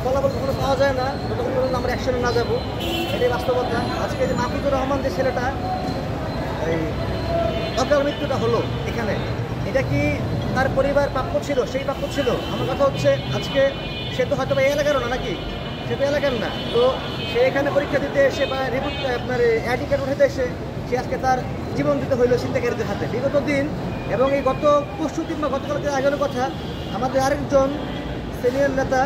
ফলাফল কখনো পাওয়া যায় না যতক্ষণ পর্যন্ত আমরা অ্যাকশনে না যাবো, এটাই বাস্তবতা। আজকে যে মাহফুজুর রহমান যে ছেলেটা এই অকাল মৃত্যুটা হলো এখানে, এটা কি তার পরিবার প্রাপ্য ছিল? সেই প্রাপ্য ছিল। আমার কথা হচ্ছে আজকে সে তো হয়তো এই এলাকারও না, নাকি সে তো এলাকার না, তো সে এখানে পরীক্ষা দিতে এসে বা রিপোর্ট আপনার আইডি কার্ড উঠাতে এসে সে আজকে তার জীবন দিতে হইলো ছিনতাইকারীদের হাতে বিগত দিন। এবং এই গত পরশু দিন বা গতকালকে আগের কথা আমাদের আরেকজন সিনিয়র নেতা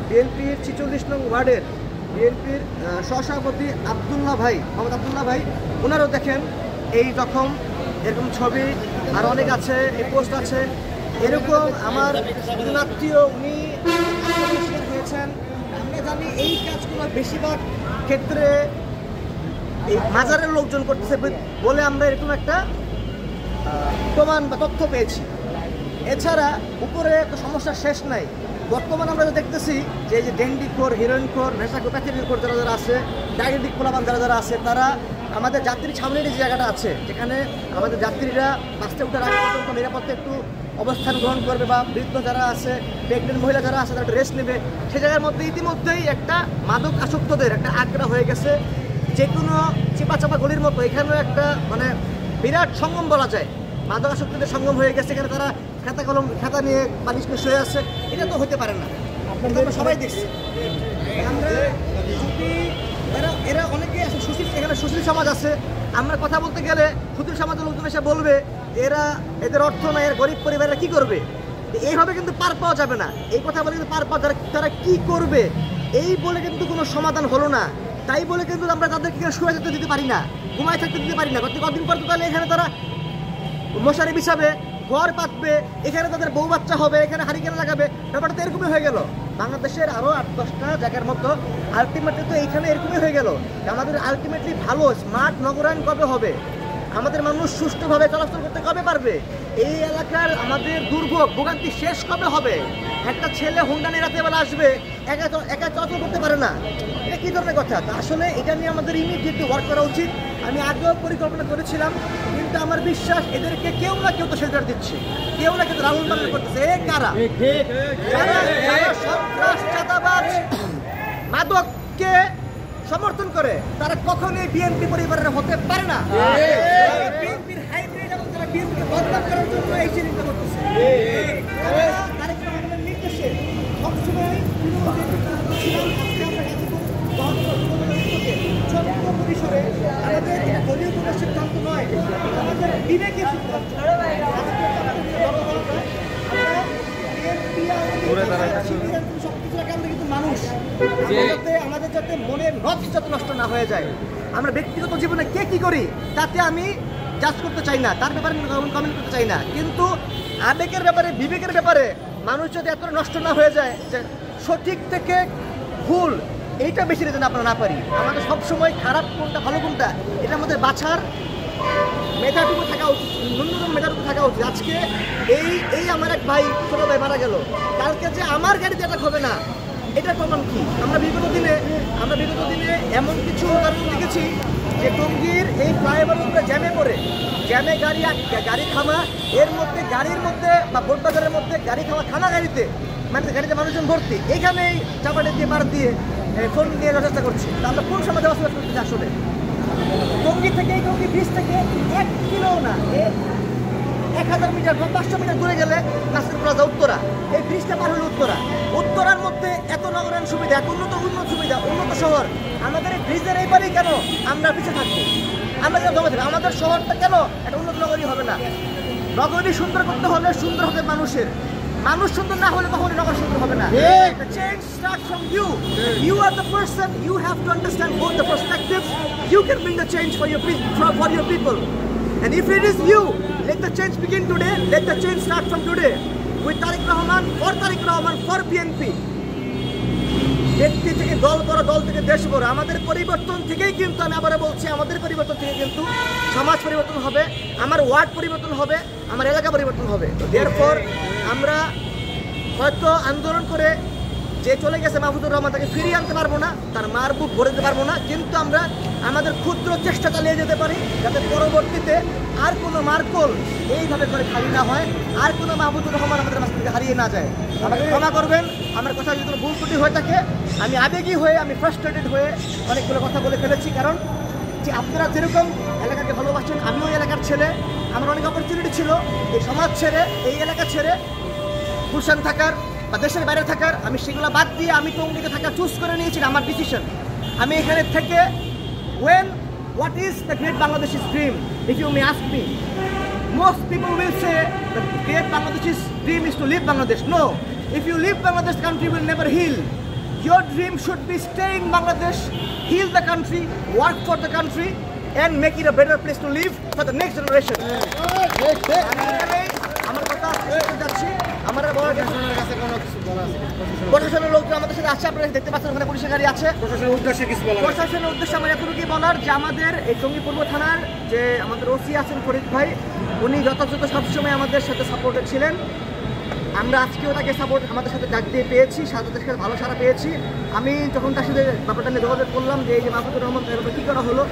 বিএনপির 46 নং ওয়ার্ডের বিএনপির সহসভাপতি আবদুল্লাহ ভাই, মোহাম্মদ আবদুল্লাহ ভাই, ওনারও দেখেন এই রকম এরকম ছবি আর অনেক আছে, এই পোস্ট আছে। এরকম আমার আত্মীয় উনি হয়েছেন। আমরা জানি এই কাজগুলো বেশিরভাগ ক্ষেত্রে এই মাজারের লোকজন করতেছে বলে আমরা এরকম একটা প্রমাণ বা তথ্য পেয়েছি। এছাড়া উপরে তো সমস্যার শেষ নাই। বর্তমানে আমরা দেখতেছি যে এই যে ডেন্ডিখোর, হিরোইনখোর, নেশাখোর, প্যাথেটিখোর যারা আছে, ডায়াবেটিক পোলাপান যারা আছে, তারা আমাদের যাত্রী ছাউনির যে জায়গাটা আছে যেখানে আমাদের যাত্রীরা বাসে উঠার আগে পর্যন্ত নিরাপত্তা একটু অবস্থান গ্রহণ করবে বা বৃদ্ধ যারা আছে, প্রেগনেন্ট মহিলা যারা আছে তারা রেস্ট নেবে, সে জায়গার মধ্যে ইতিমধ্যেই একটা মাদক আসক্তদের একটা আগ্রহ হয়ে গেছে। যে কোনো চিপা গলির মতো এখানেও একটা মানে বিরাট সঙ্গম বলা যায়, মাদক আসক্তদের সঙ্গম হয়ে গেছে। এখানে তারা খাতা নিয়ে বালিশ নিয়ে শুয়ে আছে। এটা তো হতে পারে না, আপনারা সবাই দেখছি। আমরা যদি এরা অনেকে আছে সুশীল, এখানে সুশীল সমাজ আছে, আমরা কথা বলতে গেলে সুশীল সমাজের লোকজন এসে বলবে এরা এদের অর্থ নাই, এর গরিব পরিবারেরা কী করবে? এইভাবে কিন্তু পার পাওয়া যাবে না। এই কথা বলে কিন্তু পার পাওয়া, তারা কী করবে এই বলে কিন্তু কোনো সমাধান হলো না। তাই বলে কিন্তু আমরা তাদেরকে শুয়ে থাকতে দিতে পারি না, ঘুমায় থাকতে দিতে পারি না। কদিন পর তো তাহলে এখানে তারা মশারি বিছাবে, ঘর পাতবে, এখানে তাদের বউ বাচ্চা হবে, এখানে হারিকেন লাগাবে। ব্যাপারটা তো এরকমই হয়ে গেল। বাংলাদেশের আরও 8-10টা জায়গার মতো আলটিমেটলি তো এইখানে এরকমই হয়ে গেল। আমাদের আলটিমেটলি ভালো স্মার্ট নগরায়ণ কবে হবে? আমাদের মানুষ সুষ্ঠুভাবে চলাচল করতে কবে পারবে? এই এলাকার আমাদের দুর্ভোগ ভোগান্তি শেষ কবে হবে? একটা ছেলে হুন্ডা নিয়ে রাতের বেলা আসবে, একা চলাচল করতে পারে না, এটা কী ধরনের কথা? আসলে এটা নিয়ে আমাদের ইমিডিয়েটলি ওয়ার্ক করা উচিত। আমি আগেও পরিকল্পনা করেছিলাম, কিন্তু আমার বিশ্বাস এদেরকে কেউ না কেউ তো শেল্টার দিচ্ছে, কেউ না কেউ লালন পালন করতেছে। এ কারা? যারা সন্ত্রাস, চাঁদাবাজ, মাদককে সমর্থন করে তারা কখনোই বিএনপি পরিবারের হতে পারে না। বিএনপির হাইব্রিড এবং তারা বিএনপিকে বদনাম করার জন্য এই চিন্তা করতেছে। তারেক রহমানের নির্দেশে সবসময় ছোট্ট পরিসরে আমাদের দলীয় কোনো সিদ্ধান্ত নয়, আমাদের বিবেকের সিদ্ধান্ত। আমাদের যাতে মনের নকশ যাতে নষ্ট না হয়ে যায়। আমরা ব্যক্তিগত জীবনে কে কি করি তাতে আমি জাজ করতে চাই না, তার ব্যাপারে কমেন্ট করতে চাই না, কিন্তু আবেগের ব্যাপারে, বিবেকের ব্যাপারে মানুষ যদি এত নষ্ট না হয়ে যায় যে সঠিক থেকে ভুল এইটা বেশি যেন আমরা না পারি। আমাদের সবসময় খারাপ কোনটা ভালো কোনটা এটার মধ্যে বাছার মেধাটুকু থাকা উচিত, ন্যূনতম মেধাটুকু থাকা উচিত। আজকে এই আমার এক ভাই, ছোট ভাই মারা গেল, কালকে যে আমার গাড়িতে এটা হবে না, এটা প্রমাণ কি? আমরা বিগত দিনে এমন কিছু উদাহরণ দেখেছি যে টঙ্গীর এই ফ্লাইওভার উপরে জ্যামে পড়ে, জ্যামে গাড়ি থামা, এর মধ্যে গাড়ির মধ্যে বা বোটবাজারের মধ্যে গাড়ি থামা গাড়িতে মানে গাড়িতে মানুষজন ভর্তি, এইখানেই চাপাটি দিয়ে মার দিয়ে ফোন দিয়ে চেষ্টা করছি। তা আমরা কোন সমাজে বসবাস করতেছি? আসলে টঙ্গী থেকে, এই টঙ্গী ব্রিজ থেকে 1 কিলো না 1000 মিটার বা 500 মিটার দূরে গেলে নাসির প্লাজা উত্তরা, এই ব্রিজটা পার হলো উত্তরার মধ্যে এত নগরায়ণ সুবিধা, এত উন্নত সুবিধা, উন্নত শহর, আমাদের এই ব্রিজের এইবারই কেন আমরা পিছিয়ে থাকবো? আমরা কেন জমা থাকবো? আমাদের শহরটা কেন একটা উন্নত নগরী হবে না? নগরী সুন্দর করতে হলে সুন্দর হবে মানুষের, মানুষ সুন্দর না হলে কখনো নগর সুন্দর হবে না। The change starts from you. You are the person. You have to understand both the perspectives. You can bring the change for your people. And if it is you, let the change begin today. Let the change start from today. With Tariq Rahman, for BNP. ব্যক্তি থেকে দল করা, দল থেকে দেশ গড়া, আমাদের পরিবর্তন থেকেই কিন্তু, আমি আবারও বলছি, আমাদের পরিবর্তন থেকে কিন্তু সমাজ পরিবর্তন হবে, আমার ওয়ার্ড পরিবর্তন হবে, আমার এলাকা পরিবর্তন হবে। তো দেয়ারফর আমরা হয়তো আন্দোলন করে যে চলে গেছে মাহফুজুর রহমান তাকে ফিরিয়ে আনতে পারবো না, তার মার বুক ভরে দিতে পারবো না, কিন্তু আমরা আমাদের ক্ষুদ্র চেষ্টা চালিয়ে যেতে পারি যাতে পরবর্তীতে আর কোনো মার্কল এইভাবে করে খালি না হয়, আর কোনো মাহফুজুর রহমান আমাদের মাঝ থেকে হারিয়ে না যায়। আমাকে ক্ষমা করবেন, আমার কথা যদি কোনো ভুল ত্রুটি হয়ে থাকে, আমি আবেগী হয়ে, আমি ফ্রাস্ট্রেটেড হয়ে অনেকগুলো কথা বলে ফেলেছি। কারণ যে আপনারা যেরকম এলাকাকে ভালোবাসেন, আমিও এলাকার ছেলে, আমার অনেক অপরচুনিটি ছিল এই সমাজ ছেড়ে, এই এলাকা ছেড়ে গুলশান থাকার বা দেশের বাইরে থাকার। আমি সেগুলো বাদ দিয়ে আমি টঙ্গীতে থাকা চুজ করে নিয়েছি, আমার ডিসিশন। আমি এখানে থেকে what is the great Bangladeshi's dream? If you may ask me, most people will say the great Bangladeshi's dream is to leave Bangladesh. No, if you leave Bangladesh, country will never heal. Your dream should be stay in Bangladesh, heal the country, work for the country, and make it a better place to live for the next generation. আমার কথা যাচ্ছি, আমার প্রশাসনের লোকজন আমাদের সাথে আছে, আপনারা দেখতে পাচ্ছেন ওখানে পুলিশের গাড়ি আছে। প্রশাসনের উদ্দেশ্যে আমার এতটুকু বলার যে আমাদের এই টঙ্গী পূর্ব থানার যে আমাদের ওসি আছেন ফরিদ ভাই, উনি যথাযথ সবসময় আমাদের সাথে সাপোর্টে ছিলেন। আমরা আজকেও তাকে সাপোর্ট আমাদের সাথে ডাক দিয়ে পেয়েছি, তাদের সাথে ভালো সারা পেয়েছি। আমি যখন তার সাথে ব্যাপারটা নিয়ে যোগাযোগ করলাম যে এই যে মাহফুজুর রহমান কী করা হলো,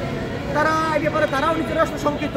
তারা এই ব্যাপারে তারাও নিজেরা শঙ্কিত।